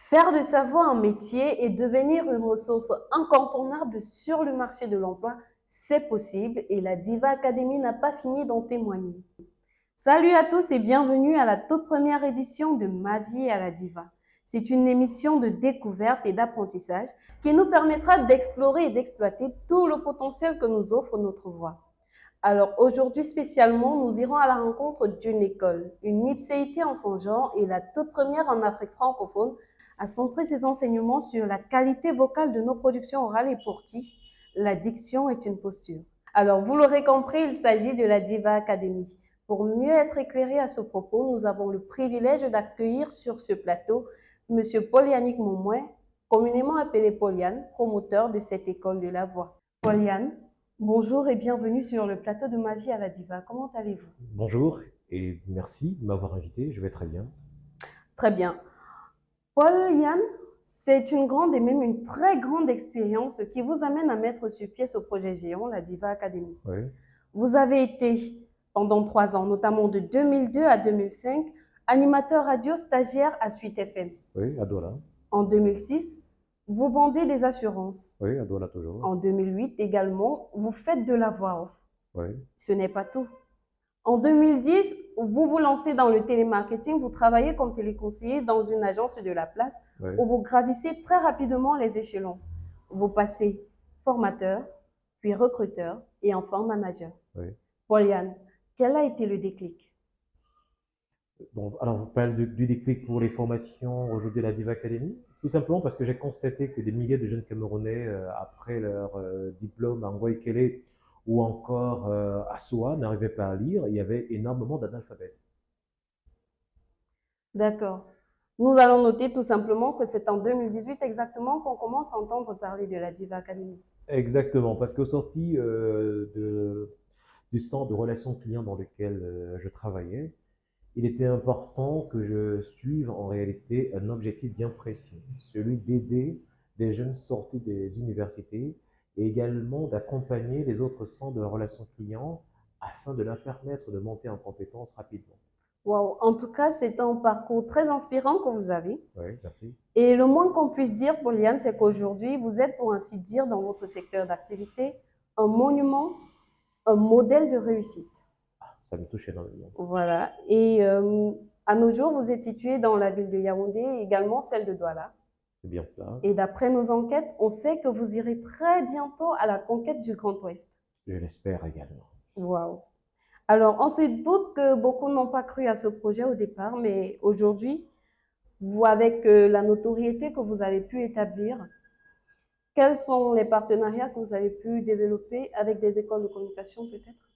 Faire de sa voix un métier et devenir une ressource incontournable sur le marché de l'emploi, c'est possible et la Diva Academy n'a pas fini d'en témoigner. Salut à tous et bienvenue à la toute première édition de Ma vie à la Diva. C'est une émission de découverte et d'apprentissage qui nous permettra d'explorer et d'exploiter tout le potentiel que nous offre notre voix. Alors aujourd'hui spécialement, nous irons à la rencontre d'une école, une ipséité en son genre et la toute première en Afrique francophone à centrer ses enseignements sur la qualité vocale de nos productions orales et pour qui la diction est une posture. Alors vous l'aurez compris, il s'agit de la Diva Academy. Pour mieux être éclairé à ce propos, nous avons le privilège d'accueillir sur ce plateau Monsieur Paul-Yannick Moumouin, communément appelé Paul-Yann, promoteur de cette école de la voix. Paul-Yann, bonjour et bienvenue sur le plateau de Ma vie à la Diva. Comment allez-vous? Bonjour et merci de m'avoir invité, je vais très bien. Très bien. Paul-Yann, c'est une grande et même une très grande expérience qui vous amène à mettre sur pied ce projet géant, la Diva Academy. Oui, Vous avez été pendant 3 ans, notamment de 2002 à 2005, animateur radio stagiaire à Suite FM. oui, à Douala. En 2006, vous vendez des assurances. Oui, à Douala toujours. En 2008 également, vous faites de la voix off. Oui, Ce n'est pas tout. En 2010, vous vous lancez dans le télémarketing, vous travaillez comme téléconseiller dans une agence de la place oui. où vous gravissez très rapidement les échelons. Vous passez formateur, puis recruteur et enfin manager. Oui. Pauliane, quel a été le déclic? Bon, alors vous parlez du déclic pour les formations aujourd'hui à la Diva Academy? Tout simplement parce que j'ai constaté que des milliers de jeunes Camerounais, après leur diplôme à Ngoïkele ou encore à Soa, n'arrivaient pas à lire. Il y avait énormément d'analphabètes. D'accord. Nous allons noter tout simplement que c'est en 2018 exactement qu'on commence à entendre parler de la Diva Academy. Exactement, parce qu'au sorti du centre de relations clients dans lequel je travaillais, il était important que je suive en réalité un objectif bien précis, celui d'aider des jeunes sortis des universités et également d'accompagner les autres centres de relations clients afin de leur permettre de monter en compétences rapidement. Wow. En tout cas, c'est un parcours très inspirant que vous avez. Oui, merci. Et le moins qu'on puisse dire, Pauliane, c'est qu'aujourd'hui, vous êtes, pour ainsi dire, dans votre secteur d'activité, un monument, un modèle de réussite. Ça me touche énormément. Voilà. Et à nos jours, vous êtes situé dans la ville de Yaoundé, également celle de Douala. C'est bien cela. Et d'après nos enquêtes, on sait que vous irez très bientôt à la conquête du Grand Ouest. Je l'espère également. Waouh! Alors, on se doute que beaucoup n'ont pas cru à ce projet au départ, mais aujourd'hui, vous, avec la notoriété que vous avez pu établir, quels sont les partenariats que vous avez pu développer avec des écoles de communication peut-être?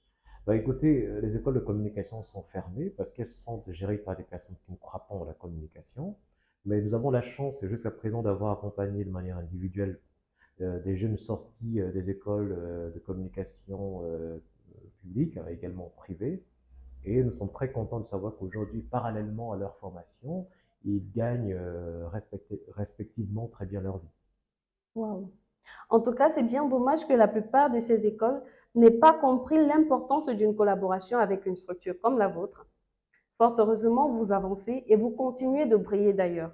Bah, écoutez, les écoles de communication sont fermées parce qu'elles sont gérées par des personnes qui ne croient pas en la communication. Mais nous avons la chance jusqu'à présent d'avoir accompagné de manière individuelle des jeunes sortis des écoles de communication publiques, hein, également privées. Et nous sommes très contents de savoir qu'aujourd'hui, parallèlement à leur formation, ils gagnent respectivement très bien leur vie. Wow. En tout cas, c'est bien dommage que la plupart de ces écoles n'aient pas compris l'importance d'une collaboration avec une structure comme la vôtre. Fort heureusement, vous avancez et vous continuez de briller d'ailleurs.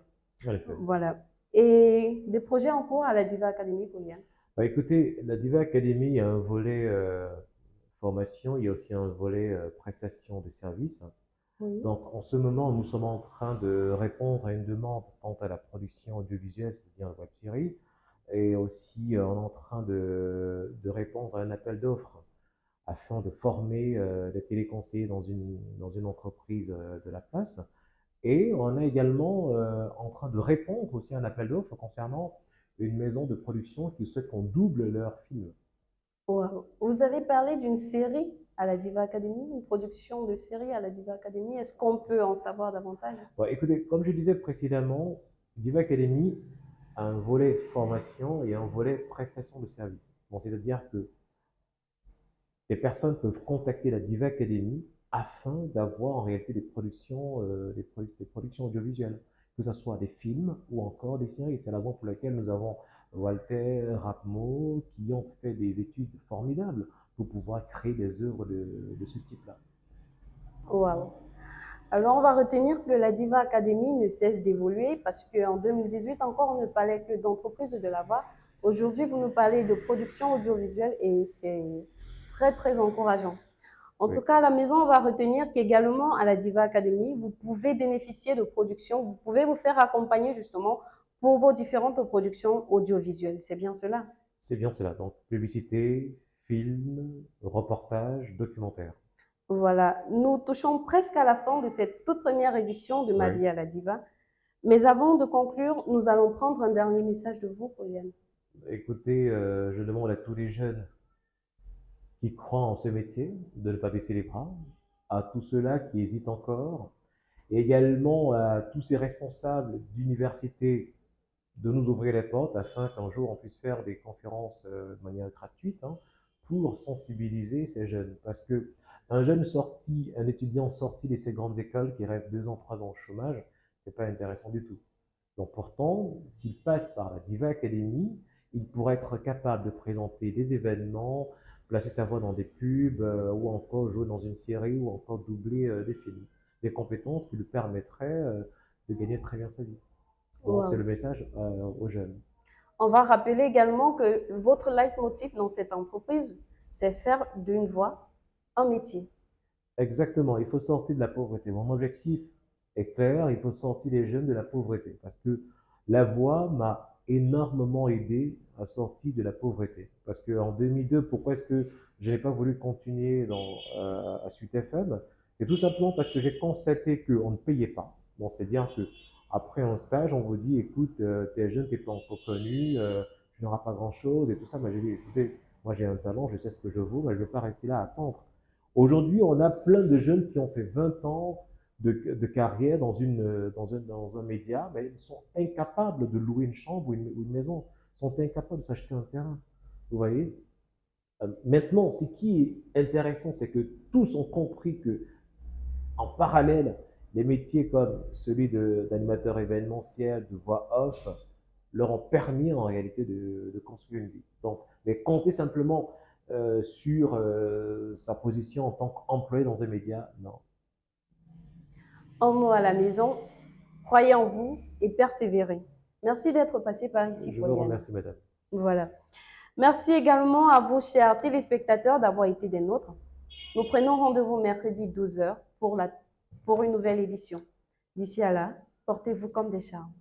En effet. Voilà. Et des projets en cours à la Diva Academy, Pauliane? Bah, écoutez, la Diva Academy, il y a un volet formation, il y a aussi un volet prestation de services. Oui. Donc, en ce moment, nous sommes en train de répondre à une demande quant à la production audiovisuelle, c'est-à-dire la web série, et aussi on est en train de répondre à un appel d'offres afin de former des téléconseillers dans une entreprise de la place. Et on est également en train de répondre aussi à un appel d'offres concernant une maison de production qui souhaite qu'on double leur film. Wow. Vous avez parlé d'une série à la Diva Academy, une production de série à la Diva Academy. Est-ce qu'on peut en savoir davantage? Bon, écoutez, comme je disais précédemment, Diva Academy a un volet formation et un volet prestation de service. Bon, c'est-à-dire que les personnes peuvent contacter la Diva Academy afin d'avoir en réalité des productions, des productions audiovisuelles, que ce soit des films ou encore des séries. C'est la raison pour laquelle nous avons Walter, Rapmo, qui ont fait des études formidables pour pouvoir créer des œuvres de ce type-là. Wow. Alors, on va retenir que la Diva Academy ne cesse d'évoluer parce qu'en 2018 encore, on ne parlait que d'entreprise de la voix. Aujourd'hui, vous nous parlez de production audiovisuelle et c'est très, très encourageant. En Oui. tout cas, à la maison, on va retenir qu'également à la Diva Academy, vous pouvez bénéficier de productions, vous pouvez vous faire accompagner justement pour vos différentes productions audiovisuelles. C'est bien cela? C'est bien cela. Donc, publicité, film, reportage, documentaire. Voilà, nous touchons presque à la fin de cette toute première édition de Ma Oui. vie à la Diva. Mais avant de conclure, nous allons prendre un dernier message de vous, Pauline. Écoutez, je demande à tous les jeunes qui croient en ce métier de ne pas baisser les bras, à tous ceux-là qui hésitent encore, et également à tous ces responsables d'université de nous ouvrir les portes afin qu'un jour on puisse faire des conférences de manière gratuite, hein, pour sensibiliser ces jeunes. Parce que un jeune sorti, un étudiant sorti de ces grandes écoles qui reste 2 ans, 3 ans au chômage, c'est pas intéressant du tout. Donc pourtant, s'il passe par la Diva Academy, il pourrait être capable de présenter des événements, placer sa voix dans des pubs, ou encore jouer dans une série, ou encore doubler des films. Des compétences qui lui permettraient de gagner très bien sa vie. Donc c'est Wow. le message aux jeunes. On va rappeler également que votre leitmotiv dans cette entreprise, c'est faire d'une voix un métier. Exactement, il faut sortir de la pauvreté. Mon objectif est clair, il faut sortir les jeunes de la pauvreté parce que la voix m'a énormément aidé à sortir de la pauvreté. Parce qu'en 2002, pourquoi est-ce que je n'ai pas voulu continuer à Suite FM? C'est tout simplement parce que j'ai constaté qu'on ne payait pas. Bon, c'est-à-dire que après un stage, on vous dit, écoute, t'es jeune, t'es pas encore connu, tu n'auras pas grand-chose et tout ça. Moi, j'ai dit, écoutez, moi j'ai un talent, je sais ce que je vaux, mais je ne vais pas rester là à attendre. Aujourd'hui, on a plein de jeunes qui ont fait 20 ans de carrière dans un média, mais ils sont incapables de louer une chambre ou une maison, ils sont incapables de s'acheter un terrain. Vous voyez? Maintenant, ce qui est intéressant, c'est que tous ont compris que, en parallèle, les métiers comme celui d'animateur événementiel, de voix off, leur ont permis en réalité de construire une vie. Donc, mais compter simplement sur sa position en tant qu'employé dans un média, non. Un mot à la maison, croyez en vous et persévérez. Merci d'être passé par ici, Je vous Pauline. remercie, madame. Voilà. Merci également à vous, chers téléspectateurs, d'avoir été des nôtres. Nous prenons rendez-vous mercredi 12 h pour une nouvelle édition. D'ici à là, portez-vous comme des charmes.